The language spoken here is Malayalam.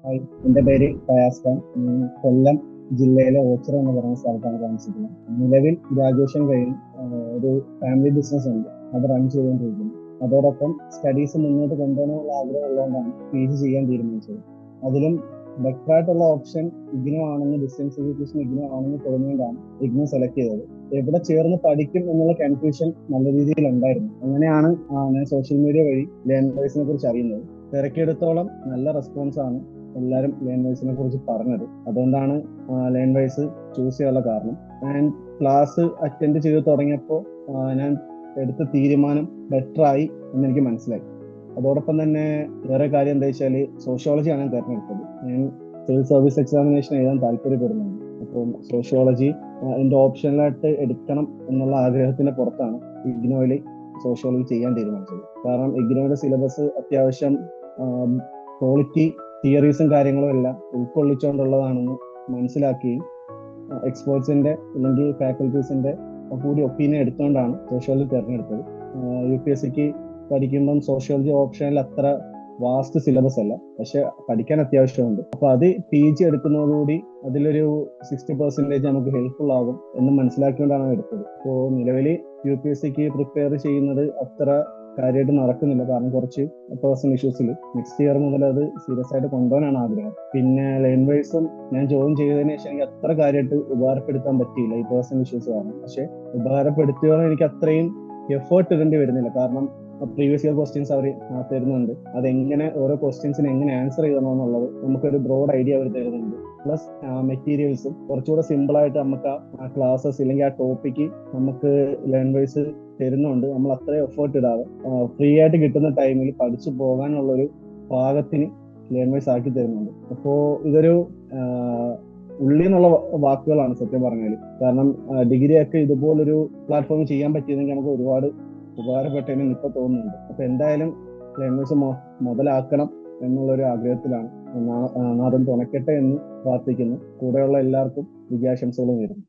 ഹായ്, എൻ്റെ പേര് ഫയാസ് ഖാൻ. കൊല്ലം ജില്ലയിലെ ഓച്ചിറ എന്ന് പറയുന്ന സ്ഥലത്താണ് താമസിക്കുന്നത്. നിലവിൽ ഗ്രാജുവേഷൻ കഴിഞ്ഞ് ഒരു ഫാമിലി ബിസിനസ് ഉണ്ട്, അത് റൺ ചെയ്തുകൊണ്ടിരിക്കുന്നു. അതോടൊപ്പം സ്റ്റഡീസ് മുന്നോട്ട് കൊണ്ടുപോകാനുള്ള ആഗ്രഹം ഉള്ളതുകൊണ്ടാണ് PG ചെയ്യാൻ തീരുമാനിച്ചത്. അതിലും ബെറ്റർ ആയിട്ടുള്ള ഓപ്ഷൻ ഇഗ്നോ ആണെന്ന്, ഡിസ്റ്റൻസ് എഡ്യൂക്കേഷൻ ഇഗ്നോ ആണെന്ന് തോന്നിയതുകൊണ്ടാണ് ഇഗ്നോ സെലക്ട് ചെയ്തത്. എവിടെ ചേർന്ന് പഠിക്കും എന്നുള്ള കൺഫ്യൂഷൻ നല്ല രീതിയിൽ ഉണ്ടായിരുന്നു. അങ്ങനെയാണ് ഞാൻ സോഷ്യൽ മീഡിയ വഴി ലേണേഴ്സിനെ കുറിച്ച് അറിയുന്നത്. തിരക്കിയെടുത്തോളം നല്ല റെസ്പോൺസ് ആണ് എല്ലാവരും ലേൺവൈസിനെ കുറിച്ച് പറഞ്ഞത്. അതുകൊണ്ടാണ് ലേൺവൈസ് ചൂസ് ചെയ്യാനുള്ള കാരണം. ഞാൻ ക്ലാസ് അറ്റൻഡ് ചെയ്ത് തുടങ്ങിയപ്പോൾ ഞാൻ എടുത്ത തീരുമാനം ബെറ്റർ ആയി എന്ന് എനിക്ക് മനസ്സിലായി. അതോടൊപ്പം തന്നെ വേറെ കാര്യം എന്താ വെച്ചാൽ സോഷ്യോളജിയാണ് ഞാൻ തിരഞ്ഞെടുത്തത്. ഞാൻ സിവിൽ സർവീസ് എക്സാമിനേഷൻ എഴുതാൻ താല്പര്യപ്പെടുന്നുണ്ട്. അപ്പം സോഷ്യോളജി എൻ്റെ ഓപ്ഷനിലായിട്ട് എടുക്കണം എന്നുള്ള ആഗ്രഹത്തിന്റെ പുറത്താണ് ഇഗ്നോയിൽ സോഷ്യോളജി ചെയ്യാൻ തീരുമാനിച്ചത്. കാരണം ഇഗ്നോയുടെ സിലബസ് അത്യാവശ്യം ക്വാളിറ്റി തിയറീസും കാര്യങ്ങളും എല്ലാം ഉൾക്കൊള്ളിച്ചുകൊണ്ടുള്ളതാണെന്ന് മനസ്സിലാക്കുകയും എക്സ്പേർട്സിന്റെ അല്ലെങ്കിൽ ഫാക്കൽറ്റീസിന്റെ കൂടി ഒപ്പീനിയൻ എടുത്തുകൊണ്ടാണ് സോഷ്യോളജി തിരഞ്ഞെടുത്തത്. UPSCക്ക് പഠിക്കുമ്പം സോഷ്യോളജി ഓപ്ഷനിൽ അത്ര വാസ്റ്റ് സിലബസ് അല്ല, പക്ഷെ പഠിക്കാൻ അത്യാവശ്യമുണ്ട്. അപ്പൊ അത് PG എടുക്കുന്നതോടുകൂടി അതിലൊരു 60% നമുക്ക് ഹെൽപ്ഫുൾ ആകും എന്ന് മനസ്സിലാക്കിക്കൊണ്ടാണ് എടുത്തത്. ഇപ്പോൾ നിലവിൽ UPSCക്ക് പ്രിപ്പയർ ചെയ്യുന്നത് അത്ര കാര്യമായിട്ട് നടക്കുന്നില്ല, കാരണം കുറച്ച് പേഴ്സണൽ ഇഷ്യൂസിൽ. നെക്സ്റ്റ് ഇയർ മുതൽ അത് സീരിയസ് ആയിട്ട് കൊണ്ടുപോകാനാണ് ആഗ്രഹം. പിന്നെ ലേൺവൈസും ഞാൻ ജോയിൻ ചെയ്തതിന് ശേഷം എനിക്ക് അത്ര കാര്യമായിട്ട് ഉപകാരപ്പെടുത്താൻ പറ്റിയില്ല ഈ പേഴ്സണൽ ഇഷ്യൂസ് കാരണം. പക്ഷെ ഉപകാരപ്പെടുത്തിയോളം എനിക്ക് അത്രയും എഫേർട്ട് ഇടേണ്ടി വരുന്നില്ല, കാരണം പ്രീവിയസ് ഇയർ ക്വസ്റ്റ്യൻസ് അവർ തരുന്നുണ്ട്. അതെങ്ങനെ ഓരോ ക്വസ്റ്റ്യൻസിന് എങ്ങനെ ആൻസർ ചെയ്യണമെന്നുള്ളത് നമുക്കൊരു ബ്രോഡ് ഐഡിയ അവർ തരുന്നുണ്ട്. പ്ലസ് മെറ്റീരിയൽസും കുറച്ചുകൂടെ സിമ്പിൾ ആയിട്ട് നമുക്ക് ആ ക്ലാസ്സസ് ഇല്ലെങ്കിൽ ആ ടോപ്പിക്ക് നമുക്ക് ലേൺവൈസ് തരുന്നുണ്ട്. നമ്മൾ അത്രയും എഫേർട്ട് ഇടാതെ ഫ്രീ ആയിട്ട് കിട്ടുന്ന ടൈമിൽ പഠിച്ചു പോകാനുള്ളൊരു പാകത്തിന് ലേൺവൈസ് ആക്കി തരുന്നുണ്ട്. അപ്പോ ഇതൊരു ഉള്ളിൽ നിന്നുള്ള വാക്കുകളാണ് സത്യം പറഞ്ഞാൽ. കാരണം ഡിഗ്രി ഒക്കെ ഇതുപോലൊരു പ്ലാറ്റ്ഫോമിൽ ചെയ്യാൻ പറ്റിയതെങ്കിൽ നമുക്ക് ഒരുപാട് ഉപകാരപ്പെട്ടതിന് ഇപ്പൊ തോന്നുന്നുണ്ട്. അപ്പൊ എന്തായാലും ലേൺവൈസ് മുതലാക്കണം എന്നുള്ളൊരു ആഗ്രഹത്തിലാണ്. നാഥൻ തുണയ്ക്കട്ടെ എന്ന് പ്രാർത്ഥിക്കുന്നു. കൂടെയുള്ള എല്ലാവർക്കും വിജയാശംസകളും നേരുന്നു.